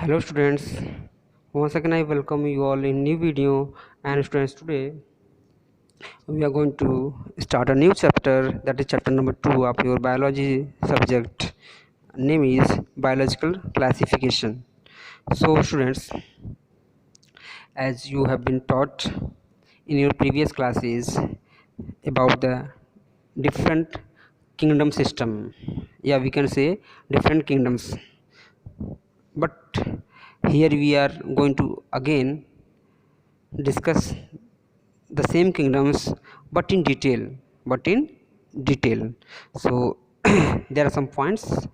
Hello students, once again I welcome you all in new video. And students, today we are going to start a new chapter, that is chapter number 2 of your biology subject. Name is biological classification. So students, as you have been taught in your previous classes about the different kingdom system, yeah, we can say different kingdoms, but here we are going to again discuss the same kingdoms but in detail. So there are some points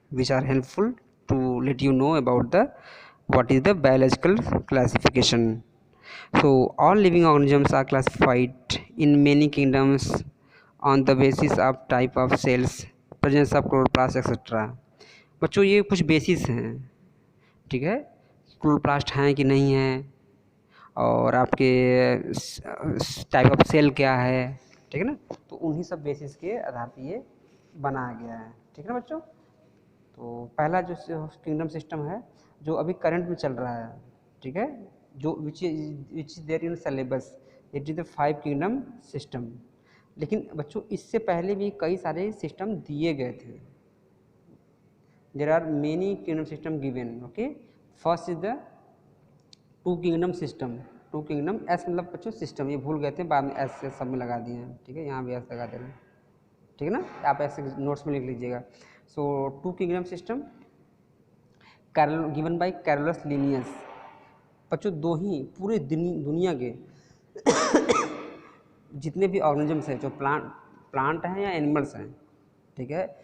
which are helpful to let you know about the what is the biological classification. So all living organisms are classified in many kingdoms on the basis of type of cells, presence of chloroplast etc. बच्चों ये कुछ basis हैं, ठीक है। Chloroplast हैं कि नहीं है, और आपके टाइप ऑफ सेल क्या है, ठीक है ना। तो उन्हीं सब बेसिस के आधार पर ये बनाया गया है, ठीक है ना बच्चों। तो पहला जो किंगडम सिस्टम है जो अभी करंट में चल रहा है, ठीक है, जो which is there in syllabus, it is the 5 kingdom system. लेकिन बच्चों इससे पहले भी कई सारे सिस्टम दिए गए थे। There are many kingdom system given. Okay, first is the 2 kingdom system. 2 kingdom, एस मतलब बच्चों सिस्टम, ये भूल गए थे, बाद में एस से सब में लगा दिए हैं, ठीक है, यहाँ भी एस लगा दे रहे हैं, ठीक है ना। आप ऐसे नोट्स में लिख लीजिएगा। सो 2 kingdom system given by Carolus Linnaeus. बच्चों दो ही पूरे दुनिया के जितने भी ऑर्गेनिजम्स हैं, जो प्लांट हैं या एनिमल्स हैं, ठीक है,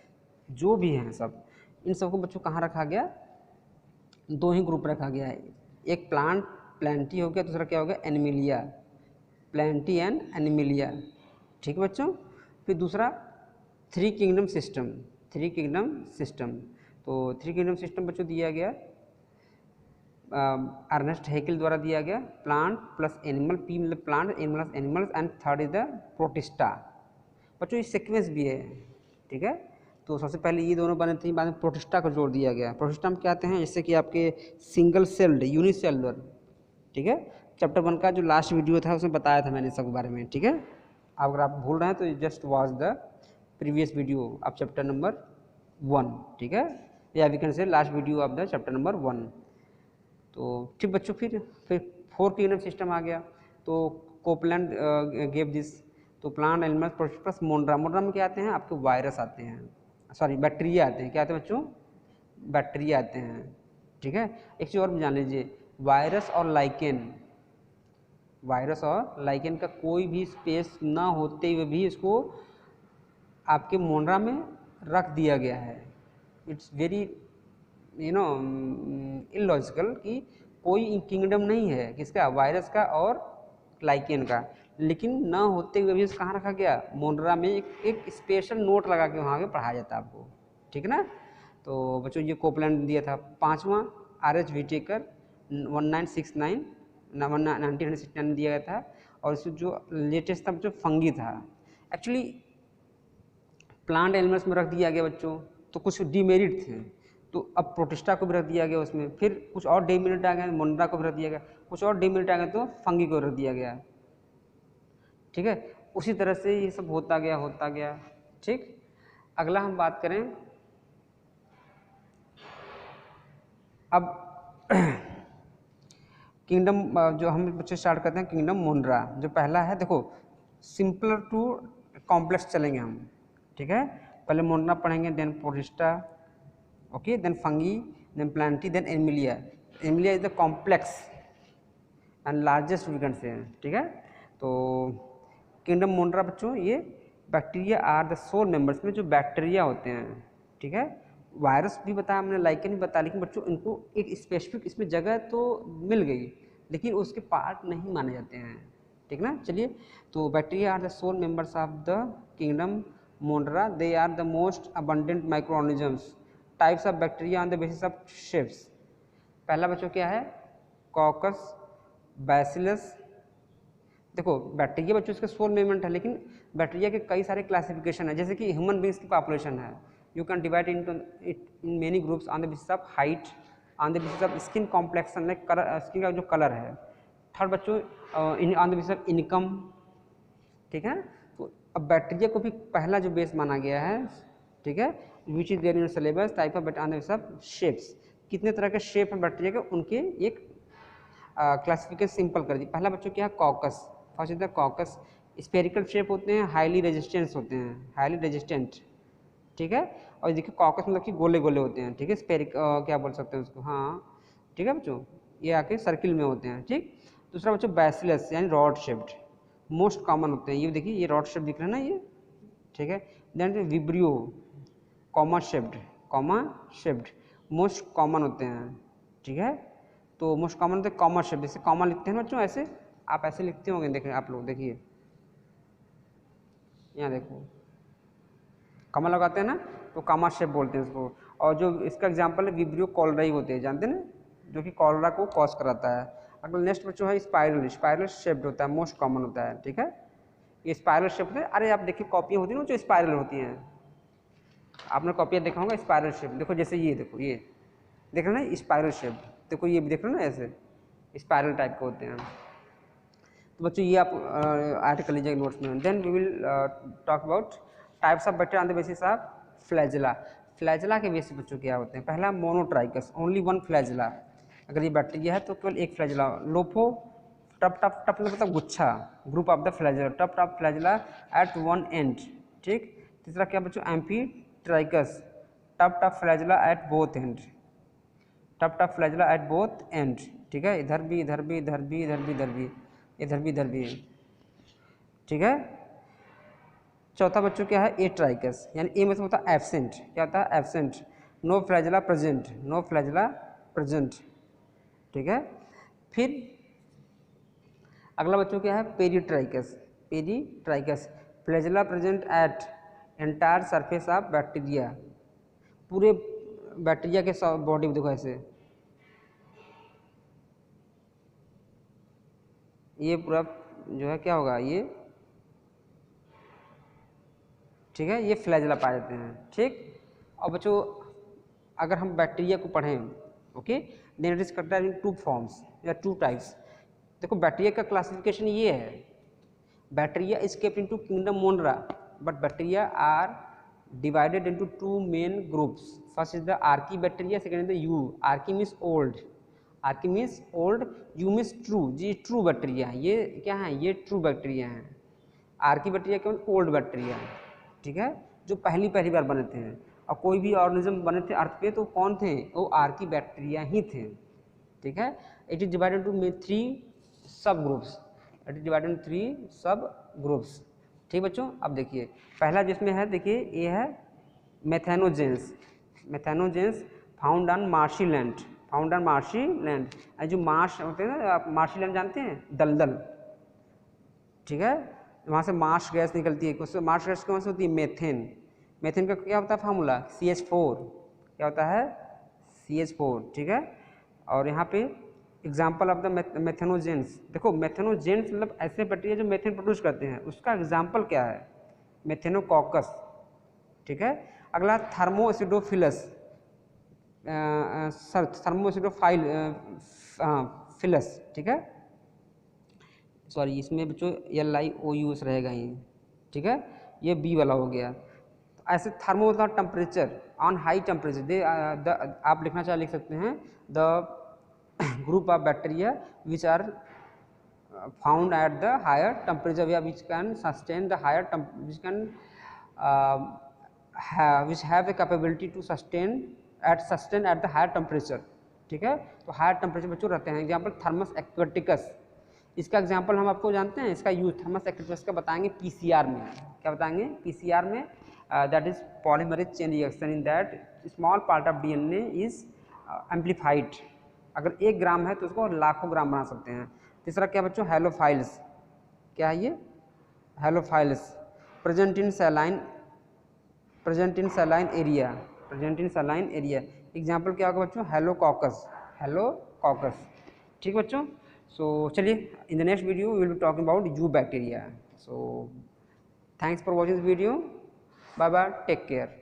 जो भी हैं सब, इन सबको बच्चों कहाँ रखा गया, 2 ही ग्रुप रखा गया है। एक प्लांटी हो गया, दूसरा क्या हो गया, एनिमिलिया, प्लांटी एंड एनिमिलिया, ठीक है बच्चों। फिर दूसरा 3 किंगडम सिस्टम। 3 किंगडम सिस्टम, तो 3 किंगडम सिस्टम बच्चों दिया गया अर्नेस्ट हैकेल द्वारा दिया गया, प्लांट प्लस एनिमल, पी मतलब plant, animals animals, and third is the protista. बच्चों ये सीक्वेंस भी है, ठीक है। तो सबसे पहले ये दोनों बने थे, बाद में प्रोटिस्टा को जोड़ दिया गया। प्रोटिस्टा हम कहते हैं जैसे कि आपके सिंगल सेल्ड यूनिसेलुलर, ठीक है। चैप्टर 1 का जो लास्ट वीडियो था उसमें बताया था मैंने सब बारे में, ठीक है। अगर आप भूल रहे हैं तो just watch the previous video of chapter number 1, ठीक है, या we can say last video of the chapter number 1। तो ठीक बच्चों, फिर 4 किंगडम सिस्टम आ गया। तो कोपलैंड गेव दिस, तो प्लांट एनिमल्स प्लस मोन्ड्रा। मोन्ड्रा में क्या आते हैं, आपके वायरस आते हैं, सॉरी बैक्टीरिया आते हैं। क्या आते हैं बच्चों, बैक्टीरिया आते हैं, ठीक है। एक चीज़ और भी जान लीजिए, वायरस और लाइकेन का कोई भी स्पेस ना होते हुए भी इसको आपके मोन्ड्रा में रख दिया गया है। इट्स वेरी इलॉजिकल कि कोई किंगडम नहीं है किसका, वायरस का और लाइकेन का, लेकिन ना होते हुए भी कहाँ रखा गया, मोन्ड्रा में। एक स्पेशल नोट लगा के वहाँ पे पढ़ाया जाता है आपको, ठीक है ना। तो बच्चों ये कोपलैंड दिया था। 5वां R.H. विटेकर 1969 में दिया गया था। और इसमें जो लेटेस्ट था बच्चों फंगी था। एक्चुअली प्लांट एनिमल्स में रख दिया गया बच्चों, तो कुछ डीमेरिट थे, तो अब प्रोटिस्टा को भी रख दिया गया उसमें। फिर कुछ और डीमेरिट आ गए, मोन्ड्रा को भी रख दिया गया, कुछ और डीमेरिट आ गए तो फंगी को रख दिया गया, ठीक है। उसी तरह से ये सब होता गया, ठीक। अगला हम बात करें अब किंगडम, जो हम बच्चे स्टार्ट करते हैं किंगडम मोन्ड्रा। जो पहला है, देखो सिंपलर टू कॉम्प्लेक्स चलेंगे हम, ठीक है। पहले मोन्ड्रा पढ़ेंगे, then Protista, okay, then fungi, then Plantae, then Animalia. Animalia is the complex and largest we can say, ठीक है। तो किंगडम मोन्ड्रा बच्चों, ये bacteria are the sole members में जो बैक्टीरिया होते हैं, ठीक है। वायरस भी बताया हमने, लाइकेन भी बताया, लेकिन बच्चों इनको एक स्पेसिफिक इसमें जगह तो मिल गई, लेकिन उसके पार्ट नहीं माने जाते हैं, ठीक ना। चलिए, तो bacteria are the sole members of the kingdom Monera. They are the most abundant micro organisms. Types of bacteria on the basis of shapes. पहला बच्चों क्या है, कॉकस, बैसिलस। देखो बैक्टीरिया बच्चों इसका सोल मेंबर्स है, लेकिन बैक्टीरिया के कई सारे क्लासिफिकेशन है। जैसे कि ह्यूमन बींग्स की पॉपुलेशन है, you can divide into it in many groups on the basis of height, on the basis of skin complexion, like skin का जो कलर है। थर्ड बच्चों on the basis of income, ठीक है। तो अब बैक्टीरिया को भी पहला जो बेस माना गया है, ठीक है, which is there in syllabus type of on the basis of shapes, कितने तरह के शेप हैं बैक्टीरिया के, उनके एक क्लासिफिकेशन सिंपल कर दी। पहला बच्चों क्या है, caucus. First is the caucus, spherical shape होते हैं, हाईली रेजिस्टेंस होते हैं, हाईली रेजिस्टेंट, ठीक है। और देखिए कॉकस मतलब कि गोले गोले होते हैं, ठीक है, स्पेरिक क्या बोल सकते हैं उसको, हाँ ठीक है बच्चों, ये आके सर्किल में होते हैं, ठीक। दूसरा बच्चों बैसिलस यानी रॉड शेप्ड, मोस्ट कॉमन होते हैं, ये देखिए ये रॉड शेप दिख रहा है ना ये, ठीक है। Then vibrio comma shaped most common होते हैं, ठीक है। तो मोस्ट कॉमन होते हैं कॉमा शेप, जैसे कॉमा लिखते हैं बच्चों ऐसे, आप ऐसे लिखते होंगे, देखें आप लोग, देखिए यहाँ देखो कॉमा लगाते हैं ना, तो कॉमा शेप बोलते हैं इसको। और जो इसका एग्जांपल है विब्रियो कॉलराई होते हैं, जानते हैं ना, जो कि कॉलरा को कॉज कराता है। अगला नेक्स्ट बच्चों है स्पाइरल शेप्ड होता है, मोस्ट कॉमन होता है, ठीक है। ये स्पाइरल शेप होता है, अरे आप देखिए कॉपियाँ होती है ना जो स्पाइरल होती हैं, आपने कॉपियाँ देखा होगा स्पाइरल शेप, देखो जैसे ये देखो, ये देख रहे ना स्पाइरल शेप, देखो ये भी देख रहे हो ना ऐसे स्पाइरल टाइप के होते हैं। तो बच्चों ये आप आर्टिकल लीजिए नोट्स में। Then we will talk about types of bacteria on the basis of flagella. Flagella के बेसिस बच्चों क्या होते हैं, पहला मोनोट्राइकस, ओनली वन फ्लैजेला, अगर ये बैक्टीरिया है तो केवल एक फ्लैजेला। लोफो टप मतलब गुच्छा, group of the flagella, tuft flagella at one end, ठीक। तीसरा क्या बच्चों, amphitrichous, tuft flagella at both end, tuft flagella at both end, ठीक है, इधर भी इधर भी इधर भी इधर भी इधर भी इधर भी, ठीक है। चौथा बच्चों क्या है, ए ट्राइकस, यानी ए मतलब होता है एब्सेंट, क्या होता है एब्सेंट, नो फ्लैजेला प्रेजेंट, ठीक है। फिर अगला बच्चों क्या है, peritrichous, flagella present at entire surface of bacteria, पूरे बैक्टीरिया के बॉडी में देखो ऐसे, ये पूरा जो है क्या होगा ये, ठीक है, ये फ्लैजेला पाए जाते हैं, ठीक। और बच्चों अगर हम बैक्टीरिया को पढ़ें, okay, then it is considered in two forms या टू टाइप्स। देखो बैक्टीरिया का क्लासिफिकेशन ये है, bacteria is kept into kingdom Monera, but bacteria are divided into two main groups. First is the archae bacteria, second is the eu, archae means old, eu means true, जी true bacteria है, ये क्या है, ये true bacteria है। Archae bacteria केवल old bacteria है, ठीक है, जो पहली बार बने थे, और कोई भी ऑर्गेनिज्म बने थे अर्थ पे तो कौन थे, वो आर्की बैक्टीरिया ही थे, ठीक है। It is divided to three sub groups, ठीक बच्चों। अब देखिए पहला जिसमें है, देखिए ये है methanogens, found on marshy land, जो मार्श होते हैं ना, आप मार्शी लैंड जानते हैं, दलदल, ठीक है, वहाँ से मार्श गैस निकलती है, उससे मार्श गैस कौन सी होती है, मेथेन का क्या होता है फार्मूला, CH4, क्या होता है CH4, ठीक है। और यहाँ पे एग्जाम्पल ऑफ द मेथेनोजेंस, देखो मेथेनोजेंस मतलब ऐसे बैक्टीरिया जो मेथेन प्रोड्यूस करते हैं, उसका एग्जाम्पल क्या है, मेथेनोकॉकस, ठीक है। अगला थर्मोएसिडोफिलस, फिलस, ठीक है, सॉरी इसमें बच्चों LIOUS रहेगा ही, ठीक है, ये बी वाला हो गया। तो ऐसे थर्मो मतलब टेम्परेचर, ऑन हाई टेम्परेचर, आप लिखना चाहे लिख सकते हैं, the group of bacteria which are found at the higher temperature, which can sustain the higher which have a capability to sustain at the higher temperature, ठीक है। तो हायर टेम्परेचर बच्चों रहते हैं, एग्जाम्पल थर्मस एक्वेटिकस, इसका example हम आपको जानते हैं, इसका यूज थर्मस एक्वेटिकस का बताएंगे PCR में, क्या बताएंगे PCR में, that is polymerase chain reaction, in that small part of DNA is amplified, अगर 1 ग्राम है तो उसको लाखों ग्राम बना सकते हैं। तीसरा क्या बच्चों, हेलोफाइल्स, क्या है ये, halophiles present in saline area, example क्या होगा बच्चों, हेलोकॉकस, ठीक बच्चों। सो चलिए in the next video we will be talking about eu bacteria. So thanks for watching this video, bye bye, take care.